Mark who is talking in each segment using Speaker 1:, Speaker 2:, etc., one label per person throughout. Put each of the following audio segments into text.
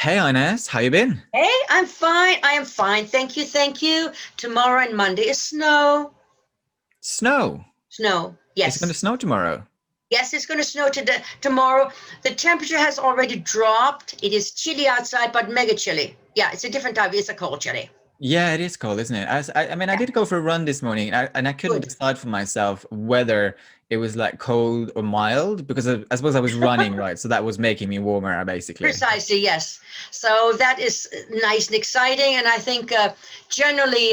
Speaker 1: Hey Ines, how you been?
Speaker 2: Hey, I'm fine. I am fine. Thank you. Thank you. Tomorrow and Monday is snow.
Speaker 1: Snow.
Speaker 2: Snow.
Speaker 1: It's going to
Speaker 2: Yes.
Speaker 1: snow tomorrow.
Speaker 2: Yes, it's going to snow today, tomorrow. The temperature has already dropped. It is chilly outside, but mega chilly. Yeah, it's a different type. It's a cold chilly.
Speaker 1: Yeah, it is cold, isn't it? I
Speaker 2: Yeah,
Speaker 1: did go for a run this morning, and I couldn't
Speaker 2: good.
Speaker 1: decide for myself whether it was like cold or mild because I suppose I was running, right? So that was making me warmer, basically.
Speaker 2: Precisely, yes. So that is nice and exciting. And I think generally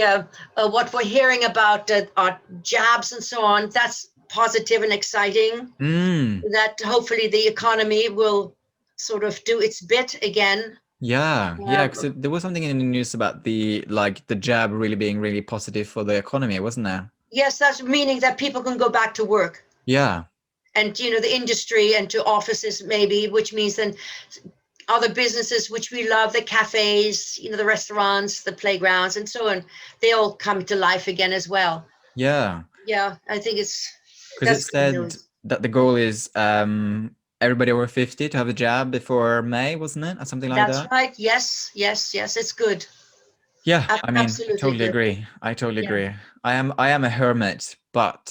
Speaker 2: what we're hearing about our jobs and so on, that's positive and exciting.
Speaker 1: Mm,
Speaker 2: That hopefully the economy will sort of do its bit again.
Speaker 1: yeah, because
Speaker 2: Um,
Speaker 1: there was something in the news about the jab really being really positive for the economy, wasn't there?
Speaker 2: yes, that's meaning that people can go back to work
Speaker 1: Yeah,
Speaker 2: and the industry and to offices maybe, which means then other businesses which we love, the cafes, the restaurants, the playgrounds, and so on, they all come to life again as well.
Speaker 1: yeah.
Speaker 2: Yeah, I think it's
Speaker 1: Because it
Speaker 2: that's good
Speaker 1: said
Speaker 2: news.
Speaker 1: that the goal is everybody over 50 to have a jab before May, wasn't it? Or something like
Speaker 2: That's
Speaker 1: that.
Speaker 2: right. Yes, yes, yes. It's good.
Speaker 1: Yeah, I mean, I
Speaker 2: Absolutely
Speaker 1: totally
Speaker 2: good.
Speaker 1: agree. I totally
Speaker 2: Yeah.
Speaker 1: agree. I am a hermit, but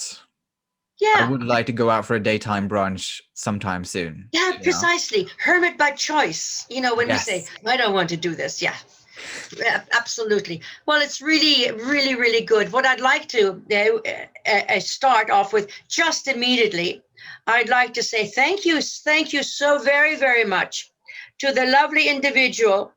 Speaker 1: I
Speaker 2: Yeah.
Speaker 1: would like to go out for a daytime brunch sometime soon,
Speaker 2: Yeah,
Speaker 1: you know?
Speaker 2: precisely. Hermit by choice. When we say,
Speaker 1: Yes.
Speaker 2: I don't want to do this. Yeah, absolutely. Well, it's really, really, really good. What I'd like to start off with just immediately, I'd like to say thank you so very, very much to the lovely individual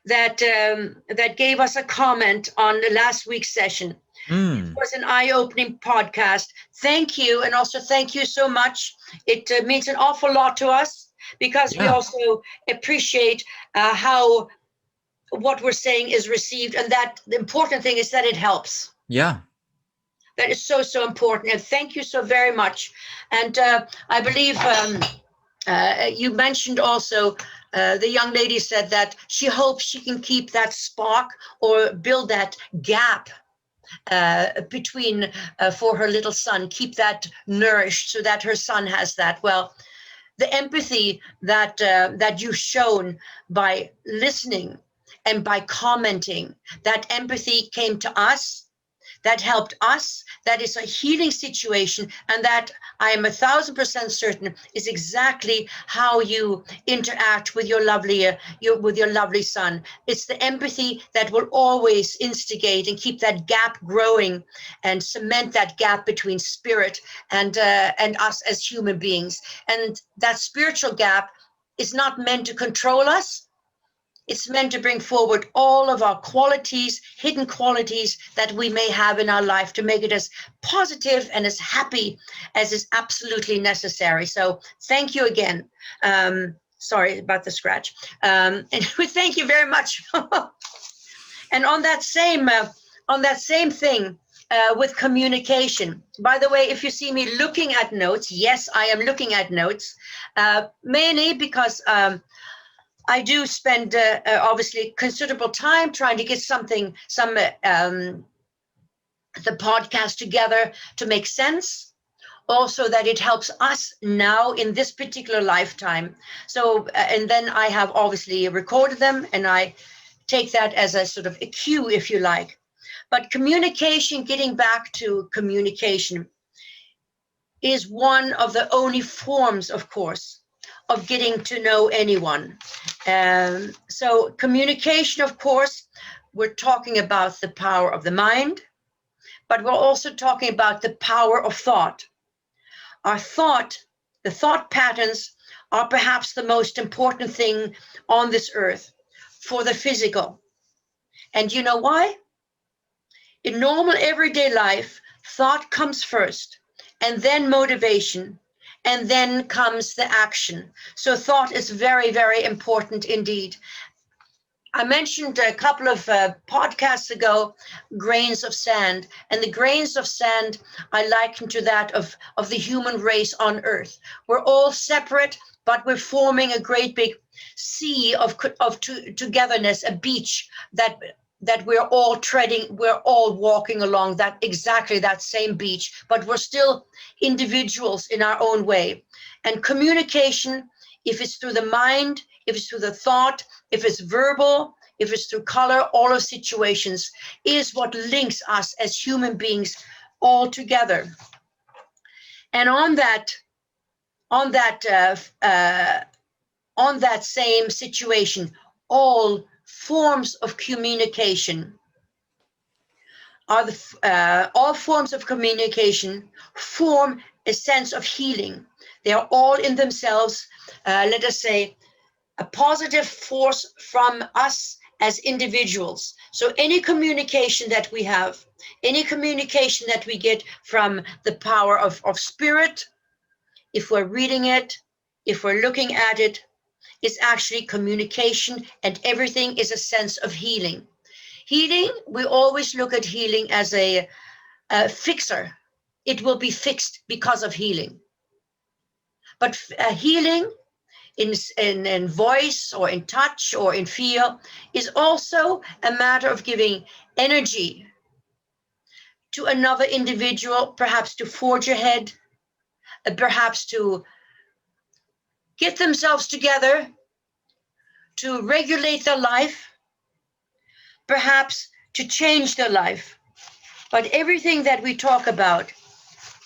Speaker 2: that gave us a comment on the last week's session. It
Speaker 1: Mm,
Speaker 2: was an eye-opening podcast. Thank you, and also thank you so much. It means an awful lot to us because we
Speaker 1: yeah.
Speaker 2: also appreciate how what we're saying is received, and that the important thing is that it helps.
Speaker 1: Yeah.
Speaker 2: That is so so important, and thank you so very much. And I believe you mentioned also. The young lady said that she hopes she can keep that spark or build that gap between for her little son, keep that nourished so that her son has that. Well, the empathy that you've shown by listening and by commenting, that empathy came to us, that helped us, that is a healing situation, and that I am 1,000% certain is exactly how you interact with with your lovely son. It's the empathy that will always instigate and keep that gap growing and cement that gap between spirit and us as human beings. And that spiritual gap is not meant to control us. It's meant to bring forward all of our qualities, hidden qualities that we may have in our life to make it as positive and as happy as is absolutely necessary. So thank you again. Sorry about the scratch. And we thank you very much. And on that same thing, with communication. By the way, if you see me looking at notes, yes, I am looking at notes, mainly because I do spend obviously considerable time trying to get the podcast together to make sense. Also, that it helps us now in this particular lifetime. So, and then I have obviously recorded them, and I take that as a sort of a cue, if you like. But communication, getting back to communication, is one of the only forms, of course, of getting to know anyone. So, communication, of course, we're talking about the power of the mind, but we're also talking about the power of thought. Our thought, the thought patterns, are perhaps the most important thing on this earth for the physical. And you know why? In normal everyday life, thought comes first, and then motivation, and then comes the action. So, thought is very, very important indeed. I mentioned a couple of podcasts ago grains of sand, and the grains of sand I liken to that of the human race on earth. We're all separate, but we're forming a great big sea of togetherness, a beach that we're all treading, we're all walking along that exactly that same beach, but we're still individuals in our own way. And communication, if it's through the mind, if it's through the thought, if it's verbal, if it's through color, all of situations is what links us as human beings all together. And on that same situation, all forms of communication are all forms of communication form a sense of healing. They are all in themselves, let us say, a positive force from us as individuals. So any communication that we have, any communication that we get from the power of spirit, if we're reading it, if we're looking at it, is actually communication, and everything is a sense of healing. Healing, we always look at healing as a fixer. It will be fixed because of healing. But healing in voice or in touch or in feel is also a matter of giving energy to another individual, perhaps to forge ahead, perhaps to get themselves together, to regulate their life, perhaps to change their life. But everything that we talk about,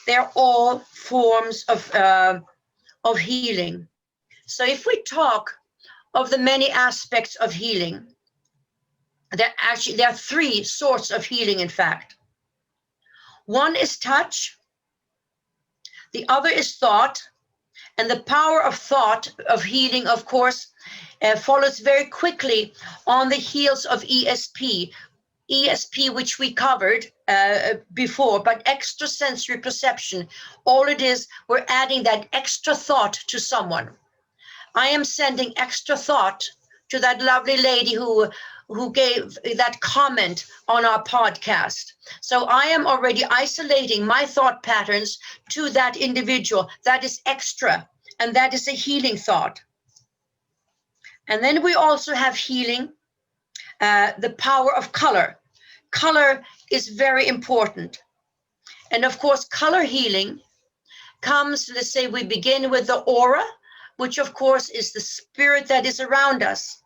Speaker 2: they're all forms of healing. So if we talk of the many aspects of healing, there are three sorts of healing, in fact. One is touch, the other is thought, and the power of thought, of healing, of course, follows very quickly on the heels of ESP, which we covered before, but extrasensory perception. All it is, we're adding that extra thought to someone. I am sending extra thought to that lovely lady who gave that comment on our podcast. So I am already isolating my thought patterns to that individual. That is extra, and that is a healing thought. And then we also have healing, the power of color. Color is very important. And of course, color healing comes, let's say we begin with the aura, which of course is the spirit that is around us.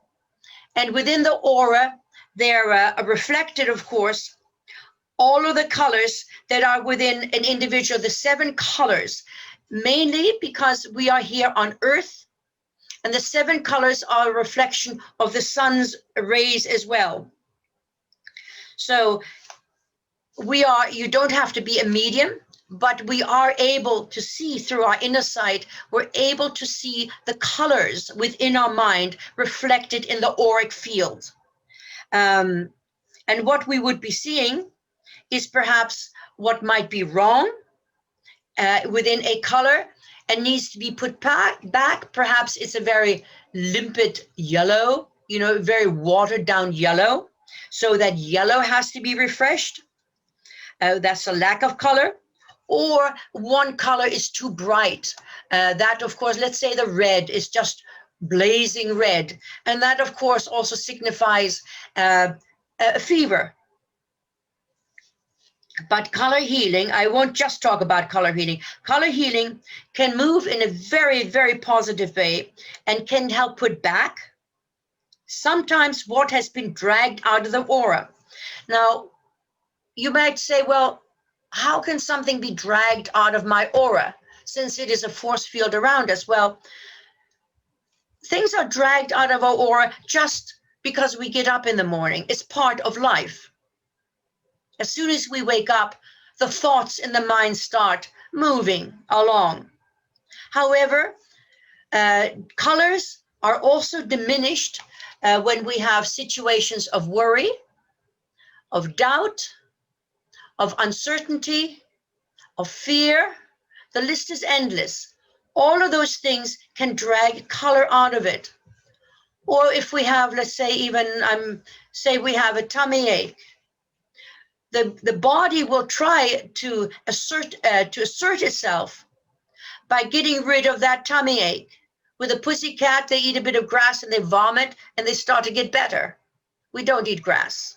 Speaker 2: And within the aura, they're reflected, of course, all of the colors that are within an individual, the 7 colors, mainly because we are here on Earth, and the 7 colors are a reflection of the sun's rays as well. So you don't have to be a medium, but we are able to see through our inner sight. We're able to see the colors within our mind reflected in the auric field. And what we would be seeing is perhaps what might be wrong within a color and needs to be put back. Perhaps it's a very limpid yellow, very watered down yellow. So that yellow has to be refreshed. That's a lack of color. Or one color is too bright. That, of course, let's say the red is just blazing red. And that, of course, also signifies a fever. But color healing, I won't just talk about color healing. Color healing can move in a very, very positive way and can help put back sometimes what has been dragged out of the aura. Now, you might say, well, how can something be dragged out of my aura since it is a force field around us? Well, things are dragged out of our aura just because we get up in the morning. It's part of life. As soon as we wake up, the thoughts in the mind start moving along. However, colors are also diminished when we have situations of worry, of doubt, of uncertainty, of fear. The list is endless. All of those things can drag color out of it. Or if we have, let's say, say we have a tummy ache, the body will try to assert itself by getting rid of that tummy ache. With a pussycat, they eat a bit of grass and they vomit and they start to get better. We don't eat grass.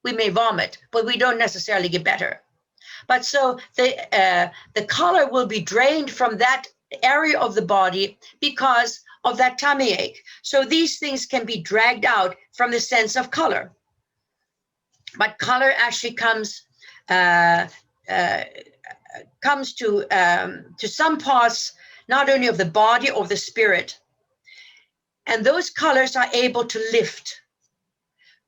Speaker 2: We may vomit, but we don't necessarily get better. But so the color will be drained from that area of the body because of that tummy ache. So these things can be dragged out from the sense of color. But color actually comes to some parts, not only of the body or the spirit. And those colors are able to lift.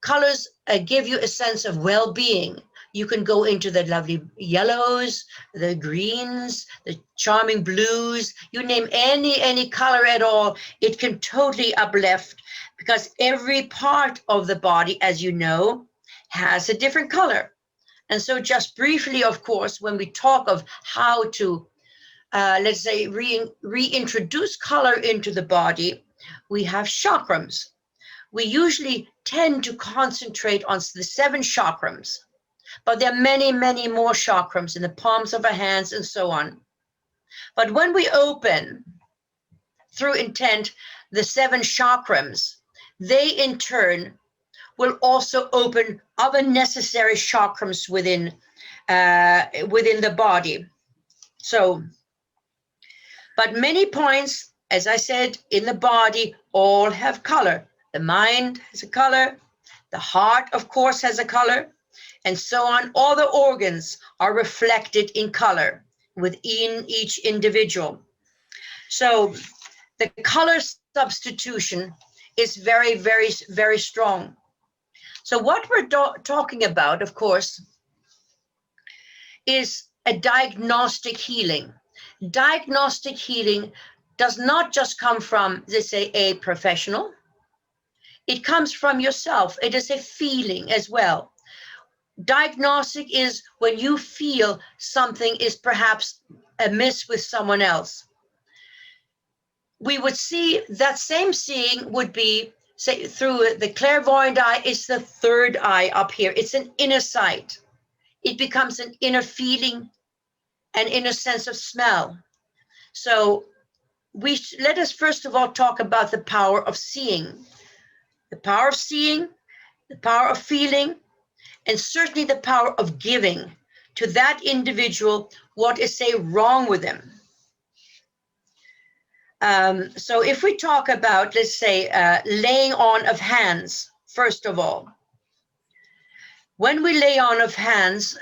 Speaker 2: Colors give you a sense of well-being. You can go into the lovely yellows, the greens, the charming blues, you name any color at all, it can totally uplift, because every part of the body, as you know, has a different color. And so just briefly, of course, when we talk of how to, let's say, reintroduce color into the body, we have chakrams. We usually tend to concentrate on the 7 chakrams, but there are many, many more chakrams in the palms of our hands and so on. But when we open, through intent, the 7 chakrams, they in turn will also open other necessary chakrams within the body. So, but many points, as I said, in the body all have color. The mind has a color, the heart, of course, has a color, and so on. All the organs are reflected in color within each individual. So the color substitution is very, very, very strong. So what we're talking about, of course, is a diagnostic healing. Diagnostic healing does not just come from, let's say, a professional. It comes from yourself. It is a feeling as well. Diagnostic is when you feel something is perhaps amiss with someone else. We would see that same seeing would be, say, through the clairvoyant eye. It's the third eye up here. It's an inner sight. It becomes an inner feeling, an inner sense of smell. So let us first of all talk about the power of seeing. The power of seeing, the power of feeling, and certainly the power of giving to that individual what is, say, wrong with them. So if we talk about, let's say, laying on of hands, first of all, when we lay on of hands,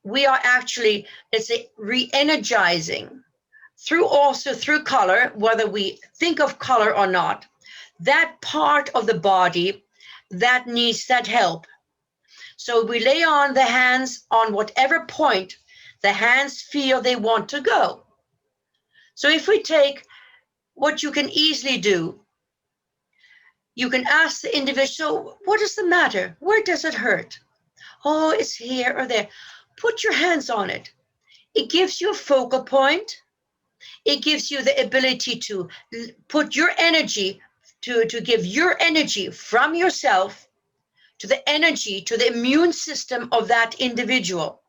Speaker 2: we are actually, let's say, re-energizing through color, whether we think of color or not, that part of the body that needs that help. So we lay on the hands on whatever point the hands feel they want to go. So if we take what you can easily do, you can ask the individual, so what is the matter? Where does it hurt? Oh, it's here or there. Put your hands on it. It gives you a focal point. It gives you the ability to put your energy, to give your energy from yourself to the energy, to the immune system of that individual.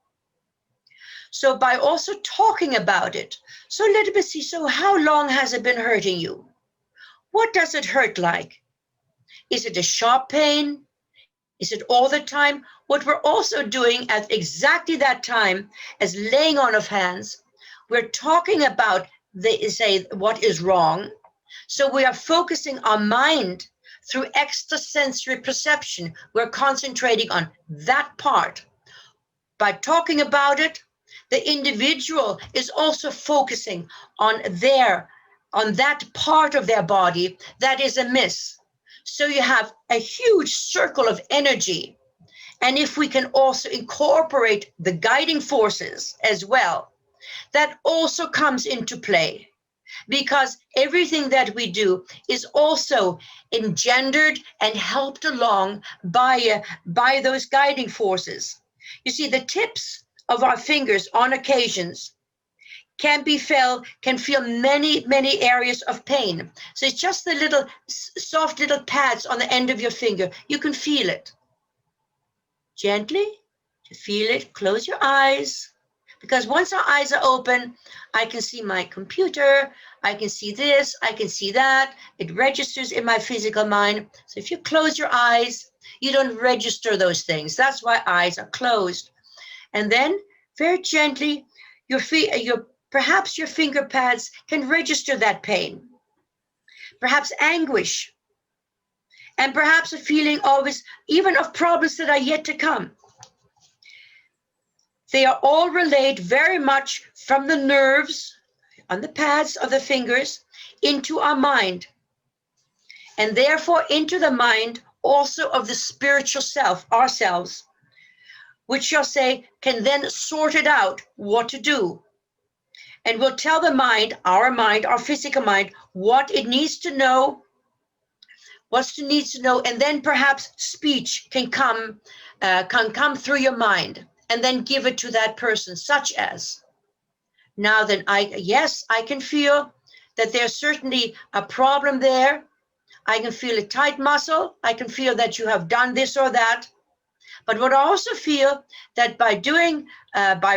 Speaker 2: So by also talking about it, so let me see, so how long has it been hurting you? What does it hurt like? Is it a sharp pain? Is it all the time? What we're also doing at exactly that time as laying on of hands, we're talking about what is wrong. So we are focusing our mind through extrasensory perception. We're concentrating on that part. By talking about it, the individual is also focusing on that part of their body that is amiss. So you have a huge circle of energy. And if we can also incorporate the guiding forces as well, that also comes into play, because everything that we do is also engendered and helped along by those guiding forces. You see, the tips of our fingers on occasions can feel many, many areas of pain. So it's just the little soft little pads on the end of your finger. You can feel it. Gently, to feel it, close your eyes. Because once our eyes are open, I can see my computer, I can see this, I can see that. It registers in my physical mind. So if you close your eyes, you don't register those things. That's why eyes are closed. And then very gently, perhaps your finger pads can register that pain. perhaps anguish, and perhaps a feeling always even of problems that are yet to come. They are all relayed very much from the nerves on the pads of the fingers into our mind, and therefore into the mind also of the spiritual self, ourselves, which shall say can then sort it out what to do, and will tell the mind, our physical mind, what it needs to know, and then perhaps speech can come through your mind, and then give it to that person, such as, now then, I can feel that there's certainly a problem there. I can feel a tight muscle. I can feel that you have done this or that. But what I also feel that by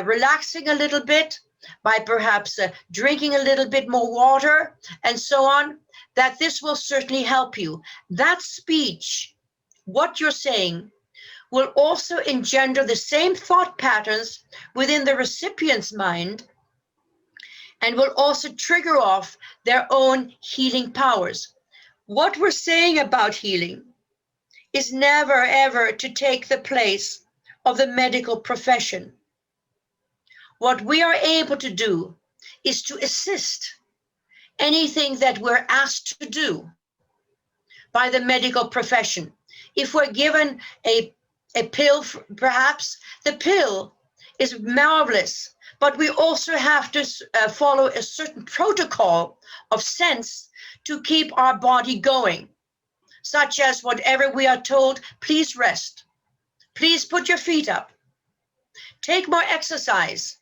Speaker 2: relaxing a little bit, by perhaps drinking a little bit more water and so on, that this will certainly help you. That speech, what you're saying, will also engender the same thought patterns within the recipient's mind, and will also trigger off their own healing powers. What we're saying about healing is never, ever to take the place of the medical profession. What we are able to do is to assist anything that we're asked to do by the medical profession. If we're given a pill, perhaps the pill is marvelous, but we also have to follow a certain protocol of sense to keep our body going, such as whatever we are told, please rest, please put your feet up, take more exercise,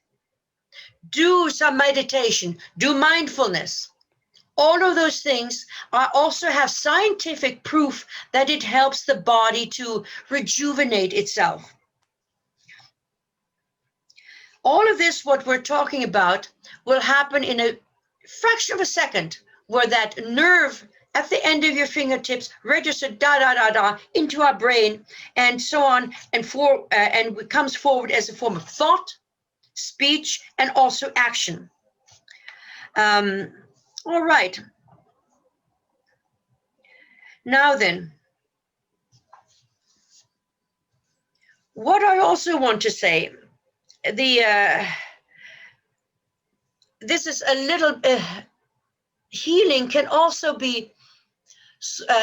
Speaker 2: do some meditation, do mindfulness. All of those things also have scientific proof that it helps the body to rejuvenate itself. All of this, what we're talking about, will happen in a fraction of a second, where that nerve at the end of your fingertips registers into our brain, and so on, and comes forward as a form of thought, speech, and also action. All right. Now then, what I also want to say, this is a little healing can also be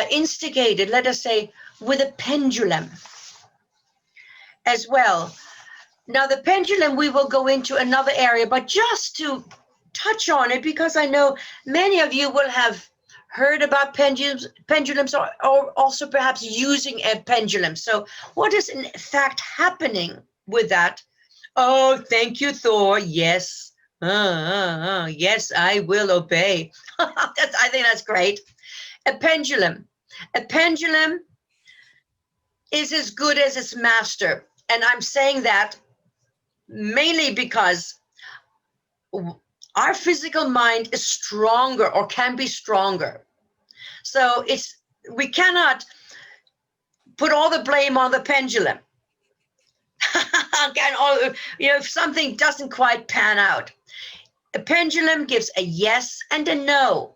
Speaker 2: instigated, let us say, with a pendulum as well. Now, the pendulum, we will go into another area, but just to touch on it, because I know many of you will have heard about pendulums or also perhaps using a pendulum. So what is in fact happening with that? Oh, thank you, Thor. Yes. Yes, I will obey. I think that's great. A pendulum. A pendulum is as good as its master. And I'm saying that mainly because our physical mind is stronger, or can be stronger. So we cannot put all the blame on the pendulum. If something doesn't quite pan out. A pendulum gives a yes and a no,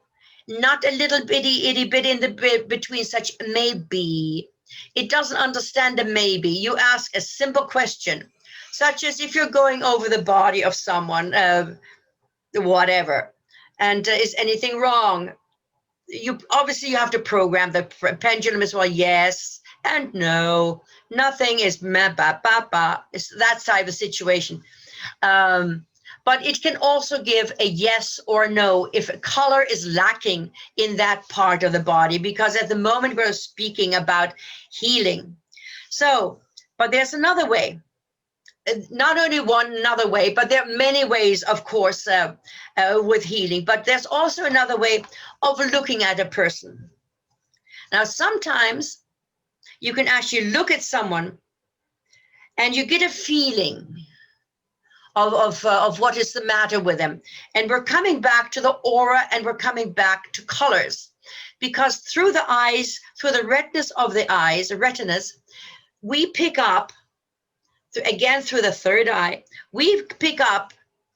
Speaker 2: not a little bitty itty bit in the between, such maybe. It doesn't understand a maybe. You ask a simple question, such as if you're going over the body of someone, whatever, and is anything wrong? You have to program the pendulum as well. Yes and no. Nothing is it's that type of situation. But it can also give a yes or a no if a color is lacking in that part of the body, because at the moment we're speaking about healing. So, but there's another way. Not only another way, but there are many ways, of course, with healing. But there's also another way of looking at a person. Now, sometimes you can actually look at someone and you get a feeling of what is the matter with them. And we're coming back to the aura, and we're coming back to colors, because through the eyes, through the retinas of the eyes, the retinas, we pick up, again through the third eye, we pick up,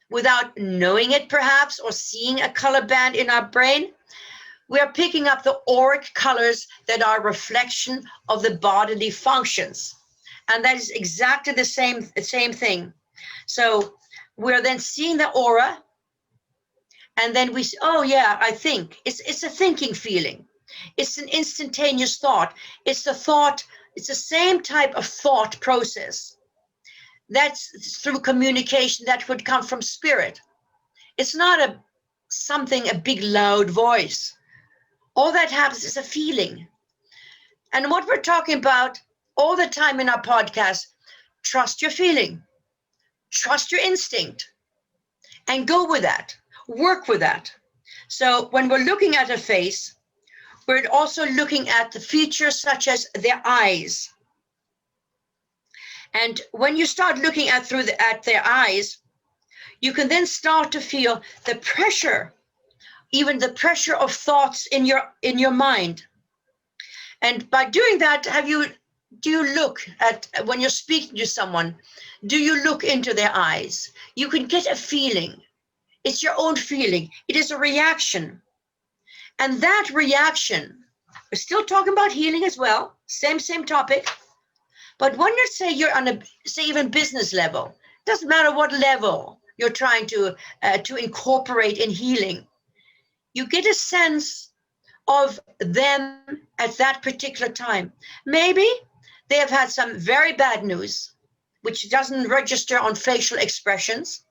Speaker 2: without knowing it perhaps, or seeing a color band in our brain, we are picking up the auric colors that are a reflection of the bodily functions. And that is exactly the same thing. So we're then seeing the aura, and then we say, oh yeah, I think. It's a thinking feeling. It's an instantaneous thought. It's the thought, it's the same type of thought process. That's through communication that would come from spirit. It's not a big loud voice. All that happens is a feeling. And what we're talking about all the time in our podcast, trust your feeling, trust your instinct, and go with that, work with that. So when we're looking at a face, we're also looking at the features such as their eyes. And when you start looking at their eyes, you can then start to feel the pressure, even the pressure of thoughts in your mind. And by doing that, do you look at, when you're speaking to someone, do you look into their eyes? You can get a feeling. It's your own feeling. It is a reaction. And that reaction, we're still talking about healing as well, same topic. But when you say you're on say even business level, doesn't matter what level you're trying to incorporate in healing, you get a sense of them at that particular time. Maybe they have had some very bad news, which doesn't register on facial expressions.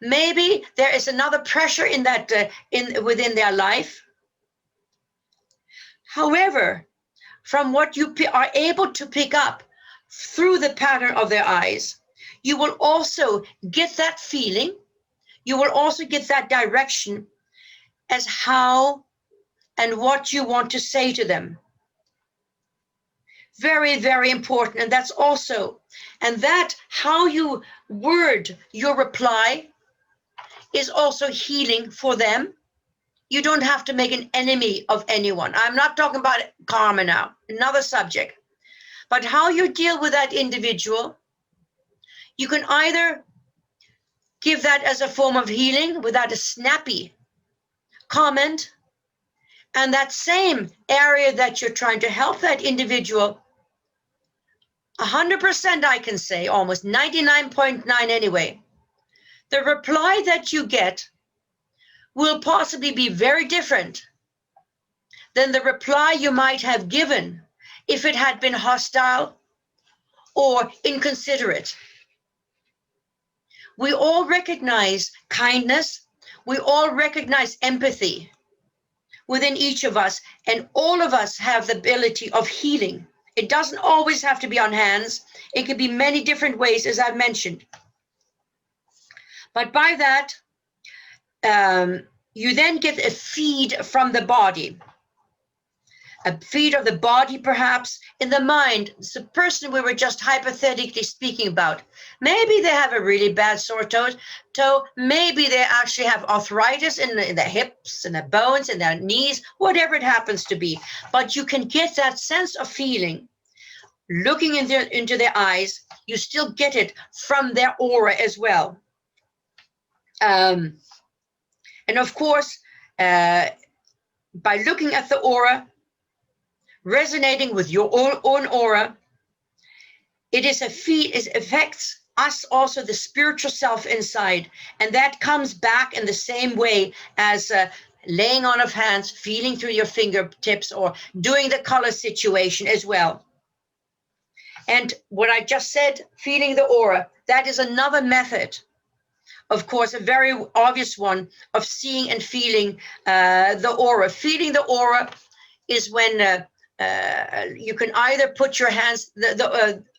Speaker 2: Maybe there is another pressure in that within their life. However, from what you are able to pick up through the pattern of their eyes, you will also get that feeling. You will also get that direction as how and what you want to say to them. Very, very important. And that's also, and that how you word your reply is also healing for them. You don't have to make an enemy of anyone. I'm not talking about karma now, another subject. But how you deal with that individual, you can either give that as a form of healing without a snappy comment, and that same area that you're trying to help that individual, 100% I can say, almost 99.9 anyway, the reply that you get will possibly be very different than the reply you might have given if it had been hostile or inconsiderate. We all recognize kindness. We all recognize empathy within each of us, and all of us have the ability of healing. It doesn't always have to be on hands. It can be many different ways, as I've mentioned. But by that, you then get a feed from the body. A feed of the body, perhaps, in the mind. It's the person we were just hypothetically speaking about. Maybe they have a really bad sore toe. Maybe they actually have arthritis in the hips and the bones and their knees, whatever it happens to be. But you can get that sense of feeling. Looking into their eyes, you still get it from their aura as well. And of course, by looking at the aura, resonating with your own aura, it affects us also, the spiritual self inside, and that comes back in the same way as laying on of hands, feeling through your fingertips, or doing the color situation as well. And what I just said, feeling the aura, that is another method, of course, a very obvious one of seeing and feeling the aura. Feeling the aura is when you can either put your hands,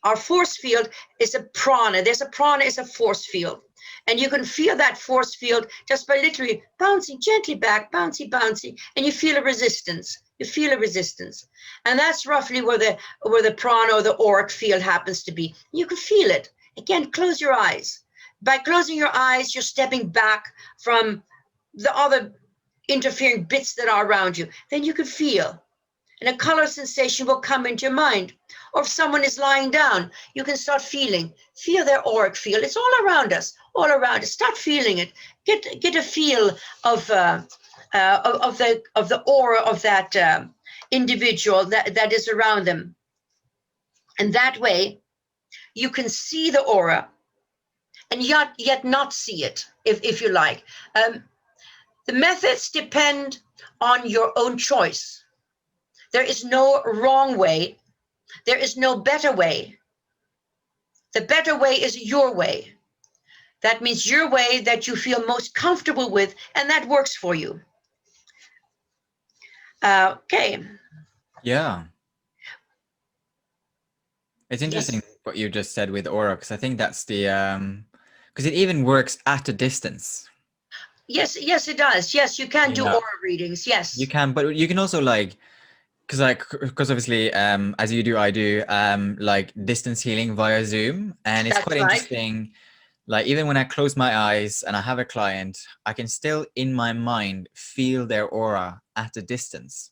Speaker 2: our force field is a prana. There's a prana is a force field. And you can feel that force field just by literally bouncing gently back, bouncy, and you feel a resistance. You feel a resistance. And that's roughly where the prana or the auric field happens to be. You can feel it. Again, close your eyes. By closing your eyes, you're stepping back from the other interfering bits that are around you. Then you can feel. And a color sensation will come into your mind. Or if someone is lying down, you can start feeling. Feel their auric field. It's all around us, all around us. Start feeling it. Get a feel of of the aura of that individual that is around them. And that way you can see the aura and yet not see it, if you like. The methods depend on your own choice. There is no wrong way. There is no better way. The better way is your way. That means your way that you feel most comfortable with, and that works for you. Okay.
Speaker 1: Yeah. It's interesting
Speaker 2: Yes.
Speaker 1: what you just said with aura, because I think that's the because it even works at a distance.
Speaker 2: Yes, yes, it does. Yes, you can do
Speaker 1: Yeah.
Speaker 2: aura readings.
Speaker 1: You
Speaker 2: Yes.
Speaker 1: can, but you can also because obviously as you do, I do like distance healing via Zoom, and it's quite
Speaker 2: That's right.
Speaker 1: interesting. Like even when I close my eyes and I have a client, I can still in my mind feel their aura at a distance.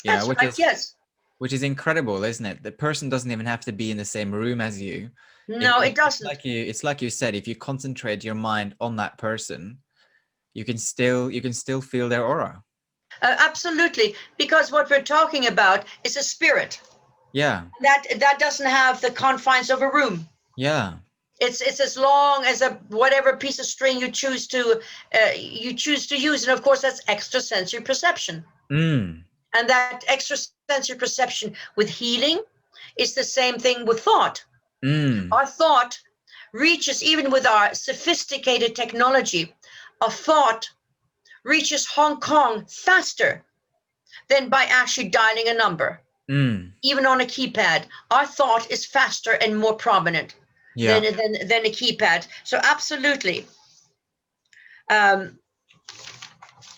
Speaker 1: You know,
Speaker 2: That's right. Yes.
Speaker 1: which is incredible, isn't it? The person doesn't even have to be in the same room as you.
Speaker 2: No, it
Speaker 1: It's
Speaker 2: doesn't.
Speaker 1: like it's like you said, if you concentrate your mind on that person, you can still feel their aura.
Speaker 2: Absolutely. Because what we're talking about is a spirit
Speaker 1: Yeah.
Speaker 2: that doesn't have the confines of a room.
Speaker 1: Yeah.
Speaker 2: It's as long as a whatever piece of string you choose to use, and of course that's extrasensory perception.
Speaker 1: Mm.
Speaker 2: And that extrasensory perception with healing is the same thing with thought.
Speaker 1: Mm.
Speaker 2: Our thought reaches, even with our sophisticated technology, a thought reaches Hong Kong faster than by actually dialing a number.
Speaker 1: Mm.
Speaker 2: Even on a keypad, our thought is faster and more prominent
Speaker 1: Yeah.
Speaker 2: than a keypad. So absolutely. Um,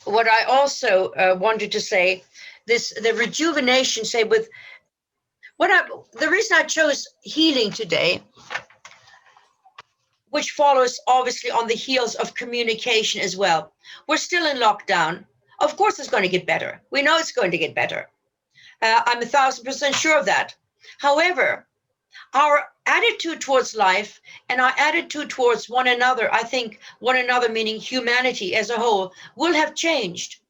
Speaker 2: what I also wanted to say, the rejuvenation, say with the reason I chose healing today, which follows obviously on the heels of communication as well. We're still in lockdown. Of course, it's going to get better. We know it's going to get better. I'm 1,000% sure of that. However, our attitude towards life and our attitude towards one another, I think one another meaning humanity as a whole, will have changed.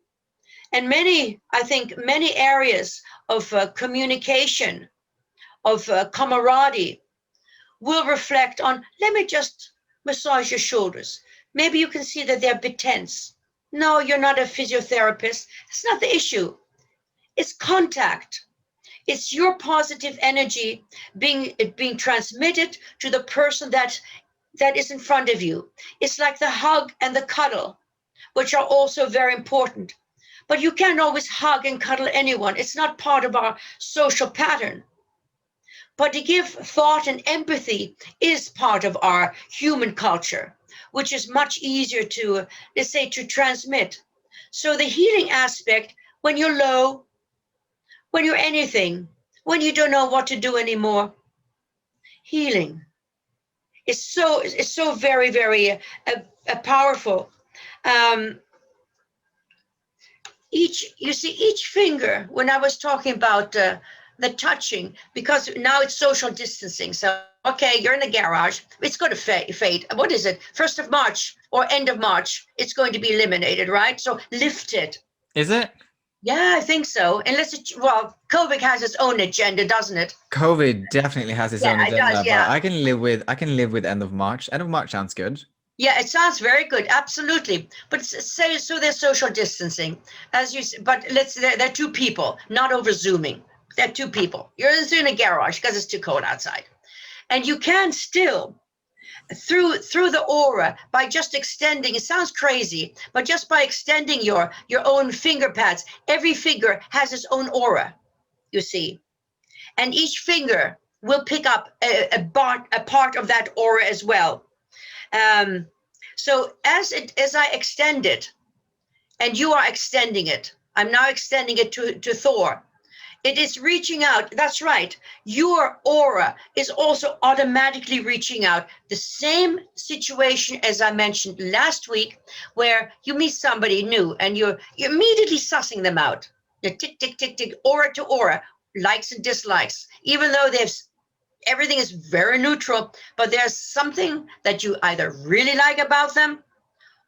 Speaker 2: And I think many areas of communication, of camaraderie, will reflect on, let me just massage your shoulders. Maybe you can see that they're a bit tense. No, you're not a physiotherapist. It's not the issue. It's contact. It's your positive energy being transmitted to the person that is in front of you. It's like the hug and the cuddle, which are also very important. But you can't always hug and cuddle anyone. It's not part of our social pattern. But to give thought and empathy is part of our human culture, which is much easier to, let's say, to transmit. So the healing aspect, when you're low, when you're anything, when you don't know what to do anymore, healing is so very, very powerful. Um, each finger, when I was talking about the touching, because now it's social distancing. So, okay, you're in the garage, it's going to fade. What is it? 1st of March or end of March, it's going to be eliminated, right? So lift it.
Speaker 1: Is it?
Speaker 2: Yeah, I think so. Unless COVID has its own agenda, doesn't it?
Speaker 1: COVID definitely has its
Speaker 2: Yeah,
Speaker 1: own
Speaker 2: it does.
Speaker 1: agenda, but
Speaker 2: Yeah.
Speaker 1: I can live with end of March. End of March sounds good.
Speaker 2: Yeah, it sounds very good, absolutely. But say so there's social distancing, as you. But they're two people, not over Zooming. They're two people. You're in a garage because it's too cold outside, and you can still through the aura by just extending. It sounds crazy, but just by extending your own finger pads, every finger has its own aura. You see, and each finger will pick up a part of that aura as well. Um, so as I extend it, and you are extending it, I'm now extending it to Thor. It is reaching out. That's right. Your aura is also automatically reaching out. The same situation as I mentioned last week, where you meet somebody new and you're immediately sussing them out. You're tick, tick, tick, tick, aura to aura, likes and dislikes, even though everything is very neutral, but there's something that you either really like about them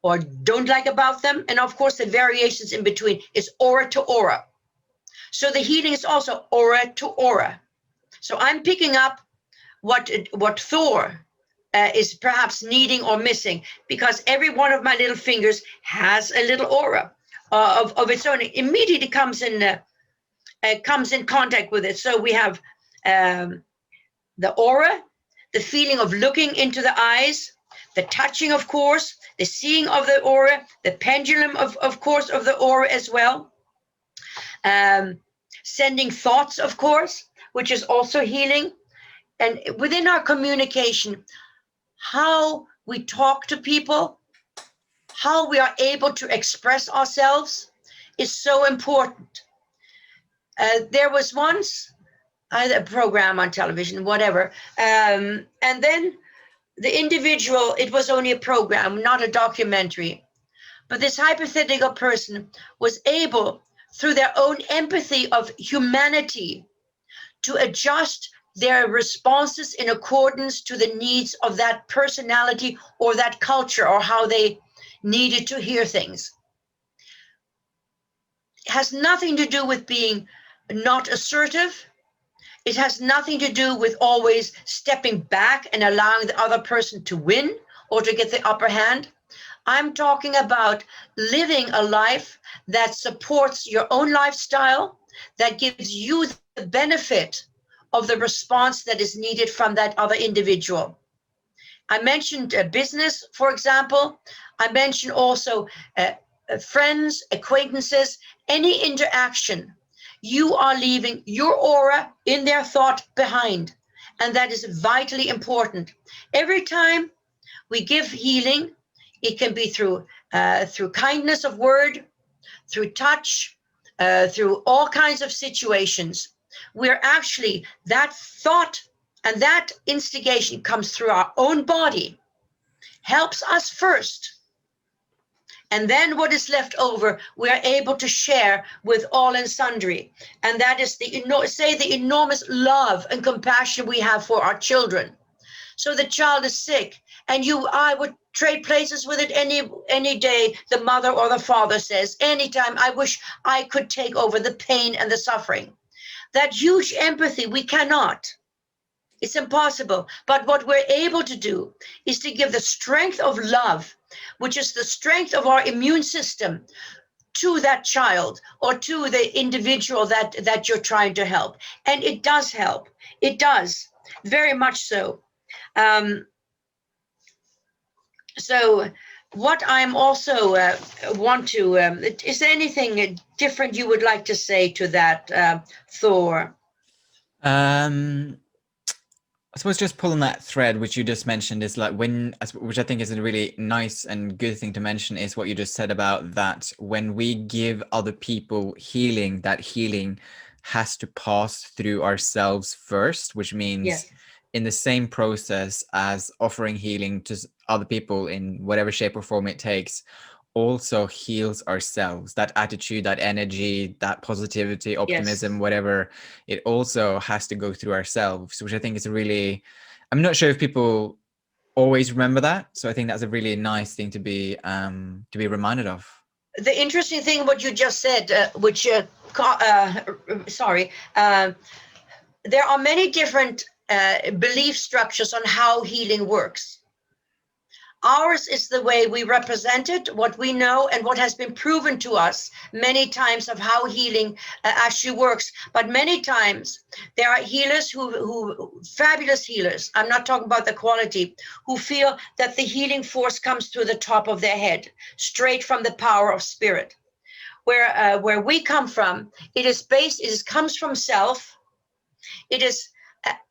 Speaker 2: or don't like about them. And of course, the variations in between is aura to aura. So the healing is also aura to aura. So I'm picking up what Thor is perhaps needing or missing, because every one of my little fingers has a little aura of its own. It immediately comes in contact with it. So we have the aura, the feeling of looking into the eyes, the touching, of course, the seeing of the aura, the pendulum, of course, of the aura as well. Sending thoughts, of course, which is also healing. And within our communication, how we talk to people, how we are able to express ourselves is so important. There was once a program on television, whatever, and then the individual, it was only a program, not a documentary, but this hypothetical person was able, through their own empathy of humanity, to adjust their responses in accordance to the needs of that personality or that culture, or how they needed to hear things. It has nothing to do with being not assertive. It has nothing to do with always stepping back and allowing the other person to win or to get the upper hand. I'm talking about living a life that supports your own lifestyle, that gives you the benefit of the response that is needed from that other individual. I mentioned business, for example. I mentioned also friends, acquaintances, any interaction. You are leaving your aura in their thought behind, and that is vitally important. Every time we give healing, it can be through kindness of word, through touch, through all kinds of situations. We're actually, that thought and that instigation comes through our own body, helps us first. And then what is left over, we are able to share with all and sundry. And that is the enormous love and compassion we have for our children. So the child is sick, and I would trade places with it any day, the mother or the father says. Anytime, I wish I could take over the pain and the suffering. That huge empathy, we cannot. It's impossible. But what we're able to do is to give the strength of love, which is the strength of our immune system, to that child or to the individual that you're trying to help. And it does help. It does, very much so. So what I'm also want to, is there anything different you would like to say to that, Thor?
Speaker 1: I suppose just pulling that thread, which you just mentioned, is like which I think is a really nice and good thing to mention, is what you just said about that when we give other people healing, that healing has to pass through ourselves first, which means
Speaker 2: Yes.
Speaker 1: in the same process as offering healing to other people in whatever shape or form it takes, also heals ourselves. That attitude, that energy, that positivity, optimism,
Speaker 2: Yes.
Speaker 1: whatever, it also has to go through ourselves, which I think is really, I'm not sure if people always remember that. So I think that's a really nice thing to be reminded of.
Speaker 2: The interesting thing what you just said, there are many different belief structures on how healing works. Ours is the way we represent it, what we know, and what has been proven to us many times of how healing actually works. But many times there are healers who fabulous healers, I'm not talking about the quality, who feel that the healing force comes through the top of their head, straight from the power of spirit. Where we come from, it comes from self. It is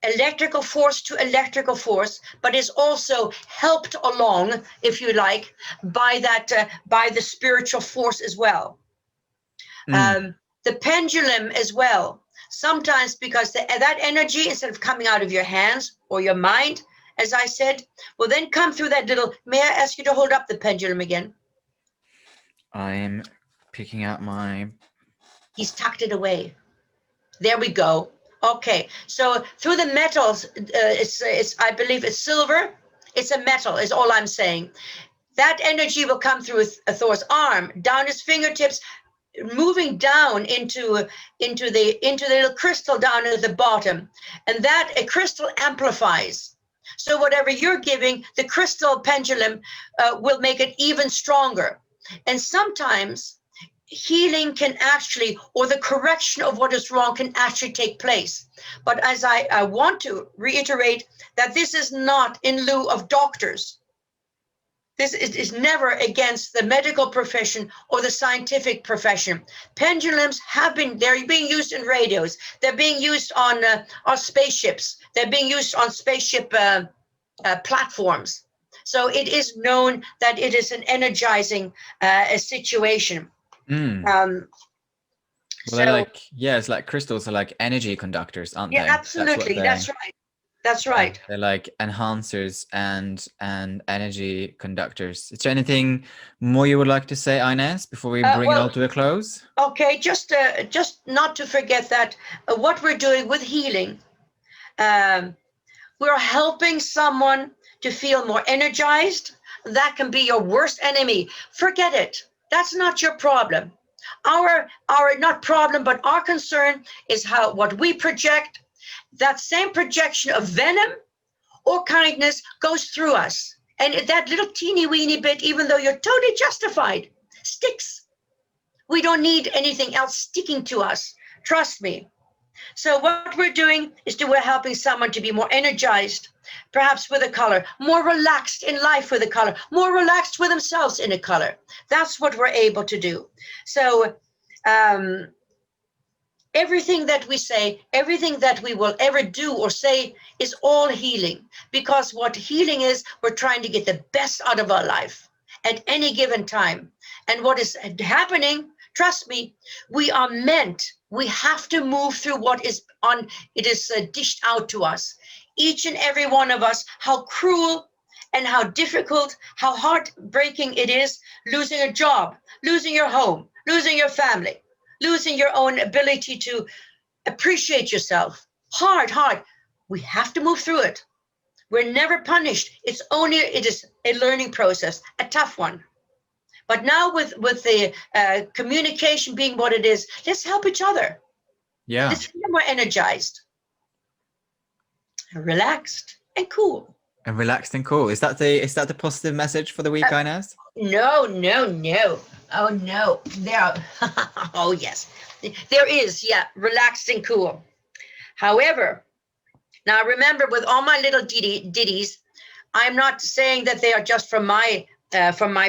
Speaker 2: electrical force to electrical force, but is also helped along, if you like, by the spiritual force as well. The pendulum as well. Sometimes because that energy, instead of coming out of your hands or your mind, as I said, will then come through that little. May I ask you to hold up the pendulum again?
Speaker 1: I'm picking out my.
Speaker 2: He's tucked it away. There we go. Okay, so through the metals, it's I believe it's silver. It's a metal, is all I'm saying. That energy will come through Thor's arm, down his fingertips, moving down into the little crystal down at the bottom, and that a crystal amplifies. So whatever you're giving, the crystal pendulum will make it even stronger. And sometimes healing can actually, or the correction of what is wrong can actually take place. But as I want to reiterate that this is not in lieu of doctors. This is never against the medical profession or the scientific profession. Pendulums they're being used in radios. They're being used on spaceships. They're being used on spaceship platforms. So it is known that it is an energizing situation.
Speaker 1: Mm.
Speaker 2: Well,
Speaker 1: they're it's like crystals are like energy conductors, aren't they?
Speaker 2: Yeah, absolutely. That's right. That's right.
Speaker 1: They're like enhancers and energy conductors. Is there anything more you would like to say, Ines, before we bring it all to a close?
Speaker 2: Okay, just not to forget that what we're doing with healing, we're helping someone to feel more energized. That can be your worst enemy. Forget it. That's not your problem. Our not problem, but our concern is what we project. That same projection of venom or kindness goes through us. And that little teeny weeny bit, even though you're totally justified, sticks. We don't need anything else sticking to us. Trust me. So what we're doing is we're helping someone to be more energized, perhaps with a color, more relaxed in life with a color, more relaxed with themselves in a color. That's what we're able to do. So everything that we say, everything that we will ever do or say is all healing, because what healing is, we're trying to get the best out of our life at any given time. And what is happening, trust me, we have to move through what is dished out to us. Each and every one of us, how cruel and how difficult, how heartbreaking it is, losing a job, losing your home, losing your family, losing your own ability to appreciate yourself. Hard. We have to move through it. We're never punished. It is a learning process, a tough one. But now with the communication being what it is, let's help each other.
Speaker 1: Yeah.
Speaker 2: Let's feel more energized, relaxed, and cool.
Speaker 1: And relaxed and cool. Is that the positive message for the week, Ines?
Speaker 2: No. Oh no. Oh yes. There is, yeah, relaxed and cool. However, now remember, with all my little ditties, I'm not saying that they are just from my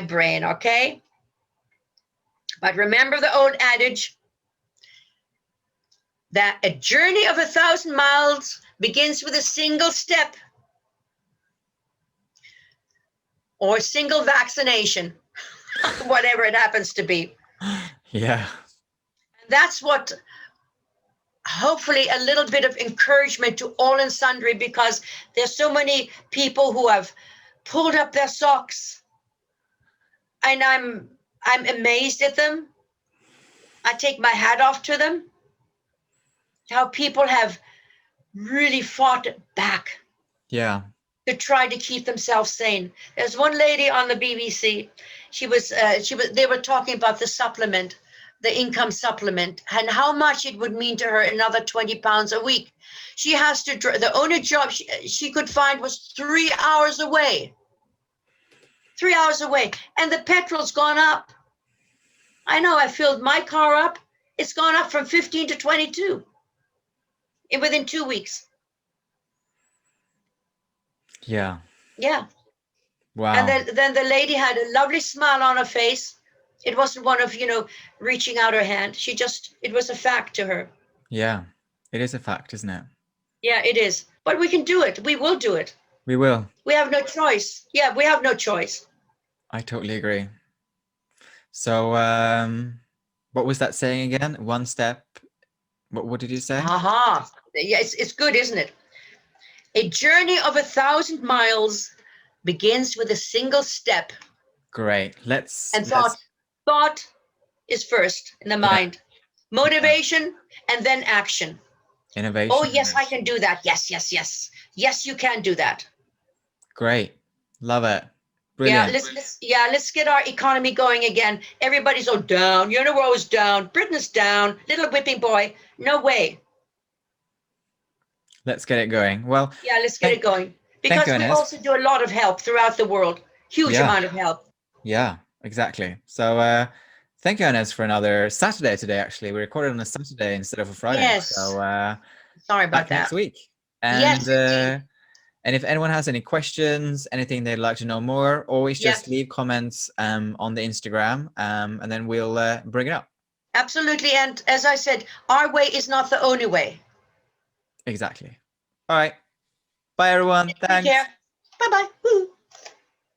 Speaker 2: brain, okay? But remember the old adage that a journey of 1,000 miles begins with a single step or a single vaccination, whatever it happens to be.
Speaker 1: Yeah.
Speaker 2: That's what, hopefully, a little bit of encouragement to all and sundry, because there's so many people who have pulled up their socks, and I'm amazed at them. I take my hat off to them. How people have really fought back.
Speaker 1: Yeah.
Speaker 2: To try to keep themselves sane. There's one lady on the BBC. They were talking about the supplement, the income supplement, and how much it would mean to her, another 20 pounds a week. She has to, the only job she could find was 3 hours away. 3 hours away. And the petrol's gone up. I know, I filled my car up. It's gone up from 15 to 22 within 2 weeks.
Speaker 1: Yeah.
Speaker 2: Yeah.
Speaker 1: Wow.
Speaker 2: And then the lady had a lovely smile on her face. It wasn't one of, reaching out her hand. It was a fact to her.
Speaker 1: Yeah. It is a fact, isn't it?
Speaker 2: Yeah, it is. But we can do it. We will do it.
Speaker 1: We will.
Speaker 2: We have no choice. Yeah, we have no choice.
Speaker 1: I totally agree. So, what was that saying again? One step. What did you say?
Speaker 2: Aha. Yeah, it's good, isn't it? A journey of 1,000 miles begins with a single step.
Speaker 1: Great.
Speaker 2: Thought is first in the mind. Motivation, and then action.
Speaker 1: Innovation.
Speaker 2: Oh, yes, I can do that. Yes. Yes, you can do that.
Speaker 1: Great. Love it.
Speaker 2: Yeah,
Speaker 1: Brilliant.
Speaker 2: let's get our economy going again. Everybody's all down. Euro's down. Britain's down. Little whipping boy. No way.
Speaker 1: Let's get it going. Well,
Speaker 2: Yeah, let's get
Speaker 1: thank
Speaker 2: it going.
Speaker 1: thank you,
Speaker 2: Because we
Speaker 1: Ines.
Speaker 2: also do a lot of help throughout the world. Huge
Speaker 1: Yeah,
Speaker 2: amount of help.
Speaker 1: yeah, exactly. So thank you, Ines, for another Saturday today. Actually, we recorded on a Saturday instead of a Friday.
Speaker 2: Yes.
Speaker 1: So
Speaker 2: Sorry about
Speaker 1: back next
Speaker 2: that.
Speaker 1: week.
Speaker 2: Yes, indeed.
Speaker 1: And if anyone has any questions, anything they'd like to know more, always
Speaker 2: Yeah,
Speaker 1: just leave comments on the Instagram, and then we'll bring it up.
Speaker 2: absolutely. And as I said, our way is not the only way.
Speaker 1: Exactly. All right. Bye, everyone.
Speaker 2: Take
Speaker 1: Thanks.
Speaker 2: care. Bye bye.